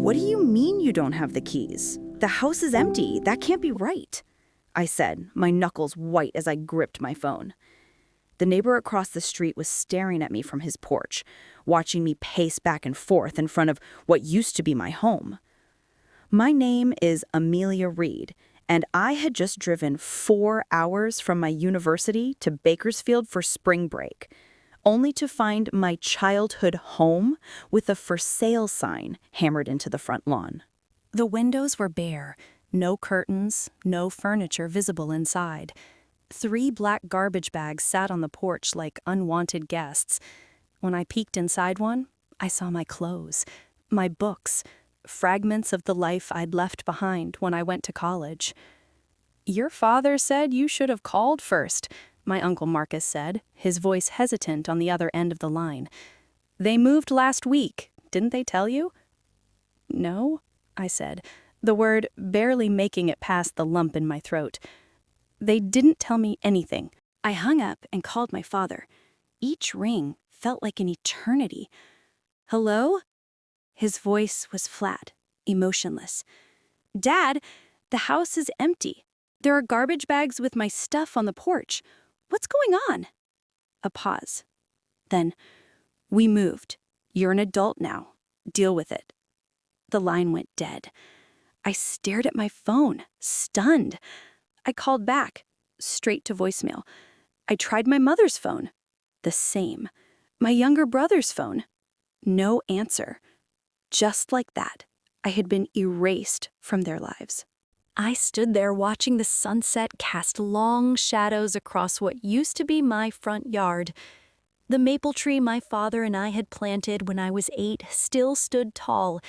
"What do you mean you don't have the keys? The house is empty. That can't be right," I said, my knuckles white as I gripped my phone. The neighbor across the street was staring at me from his porch, watching me pace back and forth in front of what used to be my home. My name is Amelia Reed, and I had just driven 4 hours from my university to Bakersfield for spring break, only to find my childhood home with a for sale sign hammered into the front lawn. The windows were bare, no curtains, no furniture visible inside. 3 black garbage bags sat on the porch like unwanted guests. When I peeked inside one, I saw my clothes, my books, fragments of the life I'd left behind when I went to college. "Your father said you should have called first," my Uncle Marcus said, his voice hesitant on the other end of the line. "They moved last week, didn't they tell you?" "No," I said, the word barely making it past the lump in my throat. "They didn't tell me anything." I hung up and called my father. Each ring felt like an eternity. "Hello?" His voice was flat, emotionless. "Dad, the house is empty. There are garbage bags with my stuff on the porch. What's going on?" A pause. Then, "We moved. You're an adult now. Deal with it." The line went dead. I stared at my phone, stunned. I called back, straight to voicemail. I tried my mother's phone. The same. My younger brother's phone. No answer. Just like that, I had been erased from their lives. I stood there watching the sunset cast long shadows across what used to be my front yard. The maple tree my father and I had planted when I was 8 still stood tall,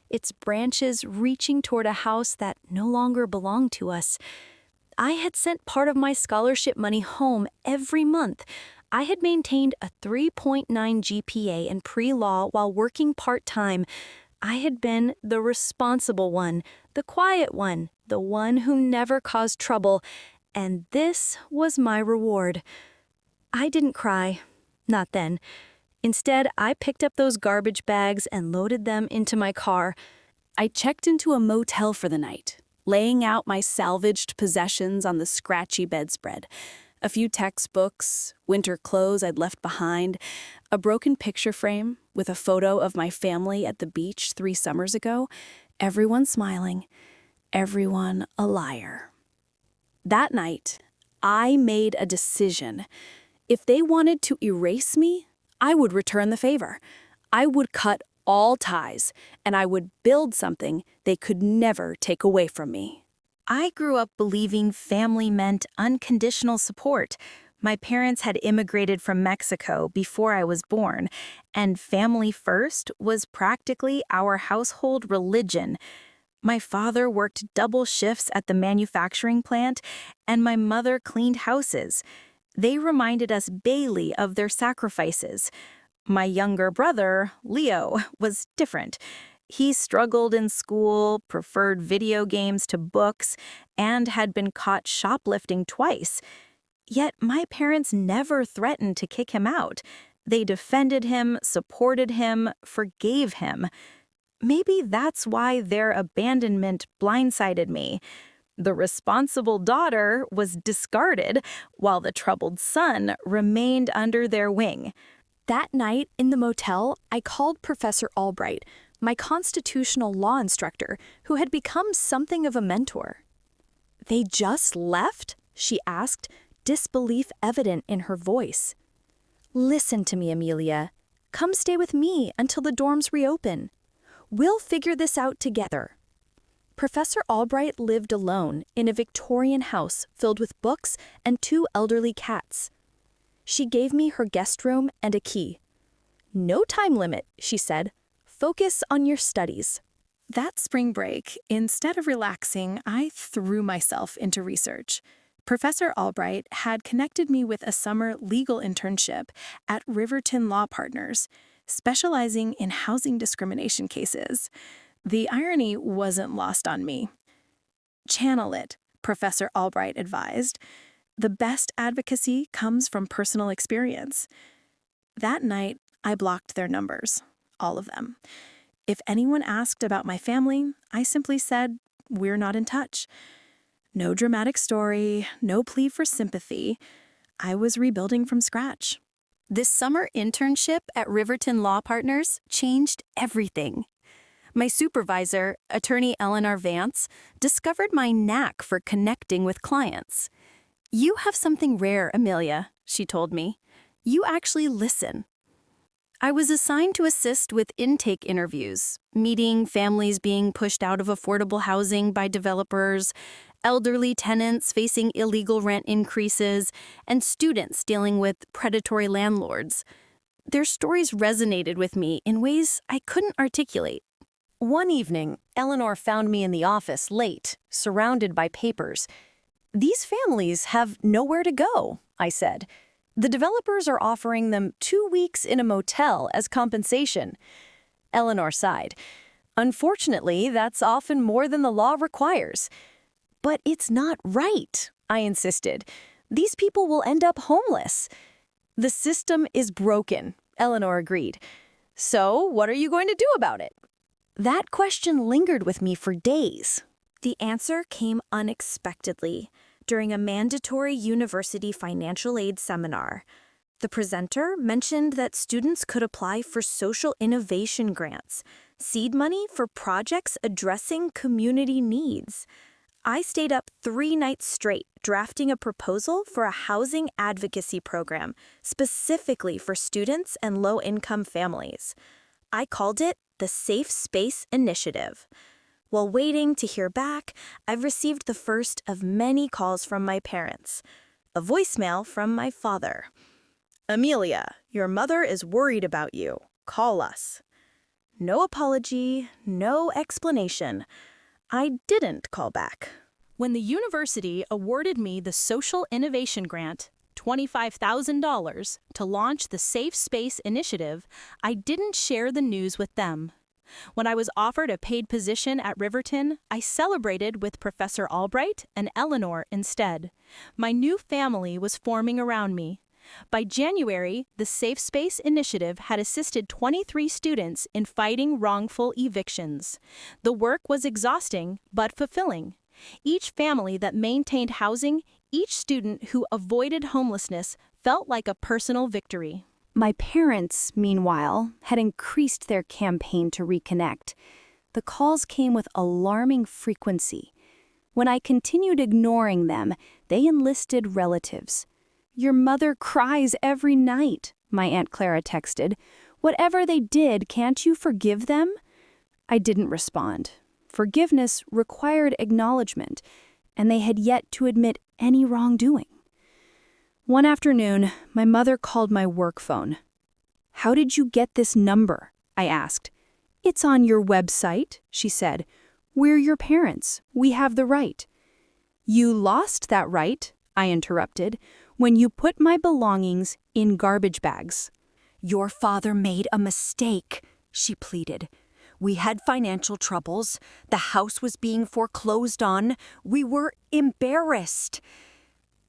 its branches reaching toward a house that no longer belonged to us. I had sent part of my scholarship money home every month. I had maintained a 3.9 GPA in pre-law while working part-time. I had been the responsible one, the quiet one, the one who never caused trouble, and this was my reward. I didn't cry. Not then. Instead, I picked up those garbage bags and loaded them into my car. I checked into a motel for the night, laying out my salvaged possessions on the scratchy bedspread. A few textbooks, winter clothes I'd left behind, a broken picture frame with a photo of my family at the beach 3 summers ago, everyone smiling, everyone a liar. That night, I made a decision. If they wanted to erase me, I would return the favor. I would cut all ties, and I would build something they could never take away from me. I grew up believing family meant unconditional support. My parents had immigrated from Mexico before I was born, and family first was practically our household religion. My father worked double shifts at the manufacturing plant, and my mother cleaned houses. They reminded us daily of their sacrifices. My younger brother, Leo, was different. He struggled in school, preferred video games to books, and had been caught shoplifting twice. Yet my parents never threatened to kick him out. They defended him, supported him, forgave him. Maybe that's why their abandonment blindsided me. The responsible daughter was discarded, while the troubled son remained under their wing. That night in the motel, I called Professor Albright, my constitutional law instructor, who had become something of a mentor. "They just left?" she asked, disbelief evident in her voice. "Listen to me, Amelia. Come stay with me until the dorms reopen. We'll figure this out together." Professor Albright lived alone in a Victorian house filled with books and 2 elderly cats. She gave me her guest room and a key. "No time limit," she said. "Focus on your studies." That spring break, instead of relaxing, I threw myself into research. Professor Albright had connected me with a summer legal internship at Riverton Law Partners, specializing in housing discrimination cases. The irony wasn't lost on me. "Channel it," Professor Albright advised. "The best advocacy comes from personal experience." That night, I blocked their numbers, all of them. If anyone asked about my family, I simply said, "We're not in touch." No dramatic story, no plea for sympathy. I was rebuilding from scratch. This summer internship at Riverton Law Partners changed everything. My supervisor, attorney Eleanor Vance, discovered my knack for connecting with clients. "You have something rare, Amelia," she told me. "You actually listen." I was assigned to assist with intake interviews, meeting families being pushed out of affordable housing by developers, elderly tenants facing illegal rent increases, and students dealing with predatory landlords. Their stories resonated with me in ways I couldn't articulate. One evening, Eleanor found me in the office late, surrounded by papers. "These families have nowhere to go," I said. "The developers are offering them 2 weeks in a motel as compensation." Eleanor sighed. "Unfortunately, that's often more than the law requires." "But it's not right," I insisted. "These people will end up homeless." "The system is broken," Eleanor agreed. "So, what are you going to do about it?" That question lingered with me for days. The answer came unexpectedly during a mandatory university financial aid seminar. The presenter mentioned that students could apply for social innovation grants, seed money for projects addressing community needs. I stayed up 3 nights straight drafting a proposal for a housing advocacy program specifically for students and low-income families. I called it the Safe Space Initiative. While waiting to hear back, I've received the first of many calls from my parents. A voicemail from my father. "Amelia, your mother is worried about you. Call us." No apology, no explanation. I didn't call back. When the university awarded me the Social Innovation Grant, $25,000, to launch the Safe Space Initiative, I didn't share the news with them. When I was offered a paid position at Riverton, I celebrated with Professor Albright and Eleanor instead. My new family was forming around me. By January, the Safe Space Initiative had assisted 23 students in fighting wrongful evictions. The work was exhausting but fulfilling. Each family that maintained housing, each student who avoided homelessness felt like a personal victory. My parents, meanwhile, had increased their campaign to reconnect. The calls came with alarming frequency. When I continued ignoring them, they enlisted relatives. "Your mother cries every night," my Aunt Clara texted. "Whatever they did, can't you forgive them?" I didn't respond. Forgiveness required acknowledgement, and they had yet to admit any wrongdoing. One afternoon, my mother called my work phone. "How did you get this number?" I asked. "It's on your website," she said. "We're your parents. We have the right." "You lost that right," I interrupted, "when you put my belongings in garbage bags." "Your father made a mistake," she pleaded. "We had financial troubles. The house was being foreclosed on. We were embarrassed."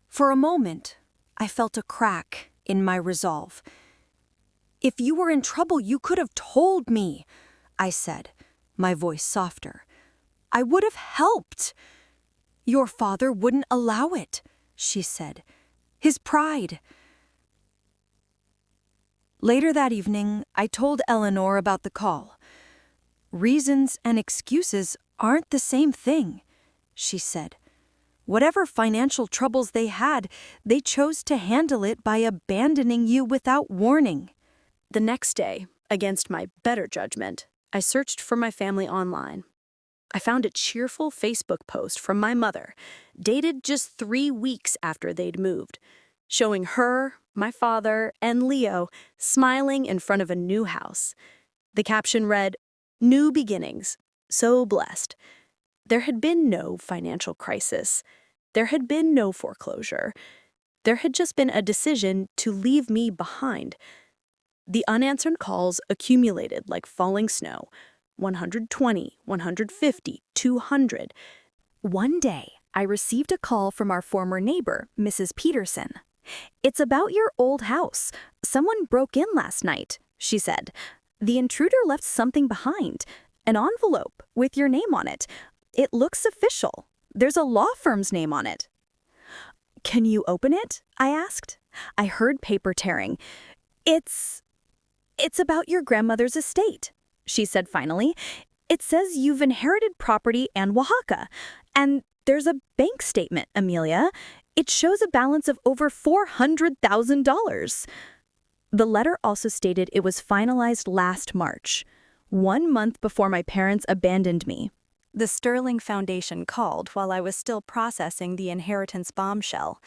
For a moment, I felt a crack in my resolve. "If you were in trouble, you could have told me," I said, my voice softer. "I would have helped." "Your father wouldn't allow it," she said. "His pride." Later that evening, I told Eleanor about the call. "Reasons and excuses aren't the same thing," she said. "Whatever financial troubles they had, they chose to handle it by abandoning you without warning." The next day, against my better judgment, I searched for my family online. I found a cheerful Facebook post from my mother, dated just 3 weeks after they'd moved, showing her, my father, and Leo smiling in front of a new house. The caption read, "New beginnings, so blessed." There had been no financial crisis. There had been no foreclosure. There had just been a decision to leave me behind. The unanswered calls accumulated like falling snow. 120, 150, 200. One day, I received a call from our former neighbor, Mrs. Peterson. "It's about your old house. Someone broke in last night," she said. "The intruder left something behind. An envelope with your name on it. It looks official. There's a law firm's name on it. Can you open it? I asked. I heard paper tearing. It's about your grandmother's estate, she said finally. It says you've inherited property in Oaxaca. And there's a bank statement, Amelia. It shows a balance of over $400,000. The letter also stated it was finalized last March, 1 month before my parents abandoned me. The Sterling Foundation called while I was still processing the inheritance bombshell.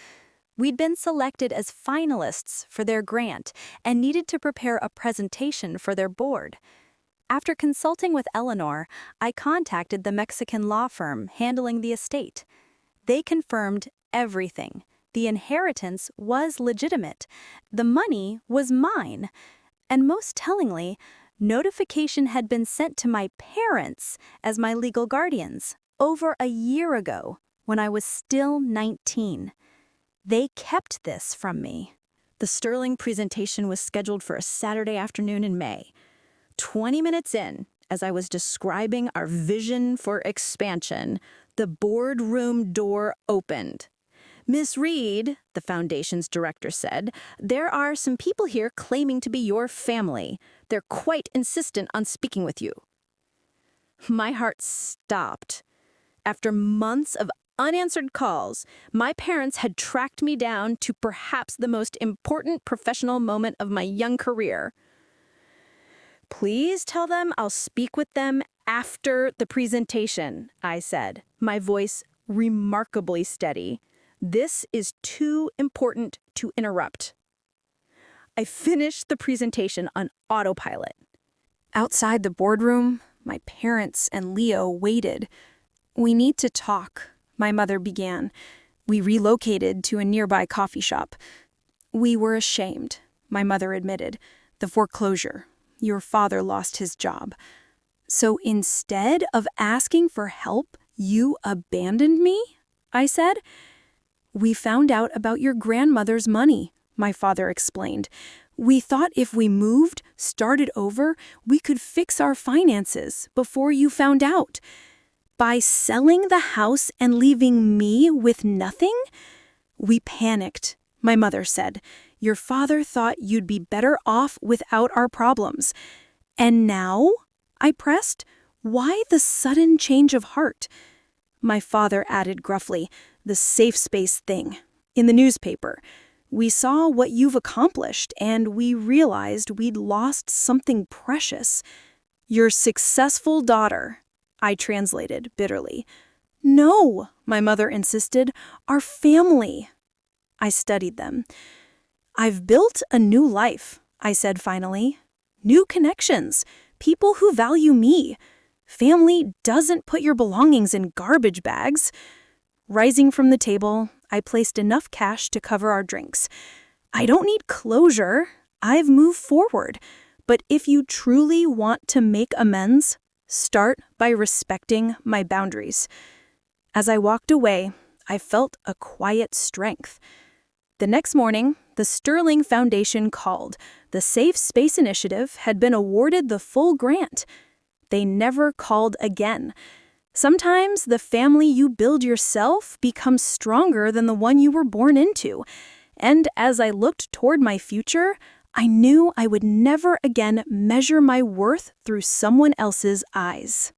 We'd been selected as finalists for their grant and needed to prepare a presentation for their board. After consulting with Eleanor, I contacted the Mexican law firm handling the estate. They confirmed everything. The inheritance was legitimate. The money was mine. And most tellingly, notification had been sent to my parents as my legal guardians over a year ago when I was still 19. They kept this from me. The Sterling presentation was scheduled for a Saturday afternoon in May. 20 minutes in, as I was describing our vision for expansion, the boardroom door opened. "Miss Reed," the foundation's director said, "there are some people here claiming to be your family. They're quite insistent on speaking with you." My heart stopped. After months of unanswered calls, my parents had tracked me down to perhaps the most important professional moment of my young career. "Please tell them I'll speak with them after the presentation," I said, my voice remarkably steady. "This is too important to interrupt." I finished the presentation on autopilot. Outside the boardroom, my parents and Leo waited. "We need to talk," my mother began. "We relocated to a nearby coffee shop." "We were ashamed," my mother admitted. "The foreclosure. Your father lost his job. So instead of asking for help, you abandoned me?" I said. "We found out about your grandmother's money," my father explained. "We thought if we moved, started over, we could fix our finances before you found out. By selling the house and leaving me with nothing?" "We panicked," my mother said. "Your father thought you'd be better off without our problems." "And now?" I pressed. "Why the sudden change of heart?" My father added gruffly, "The safe space thing. In the newspaper. We saw what you've accomplished, and we realized we'd lost something precious." "Your successful daughter," I translated bitterly. "No," my mother insisted. "Our family." I studied them. "I've built a new life," I said finally. "New connections, people who value me. Family doesn't put your belongings in garbage bags." Rising from the table, I placed enough cash to cover our drinks. "I don't need closure. I've moved forward. But if you truly want to make amends, start by respecting my boundaries." As I walked away, I felt a quiet strength. The next morning, the Sterling Foundation called. The Safe Space Initiative had been awarded the full grant. They never called again. Sometimes the family you build yourself becomes stronger than the one you were born into. And as I looked toward my future, I knew I would never again measure my worth through someone else's eyes.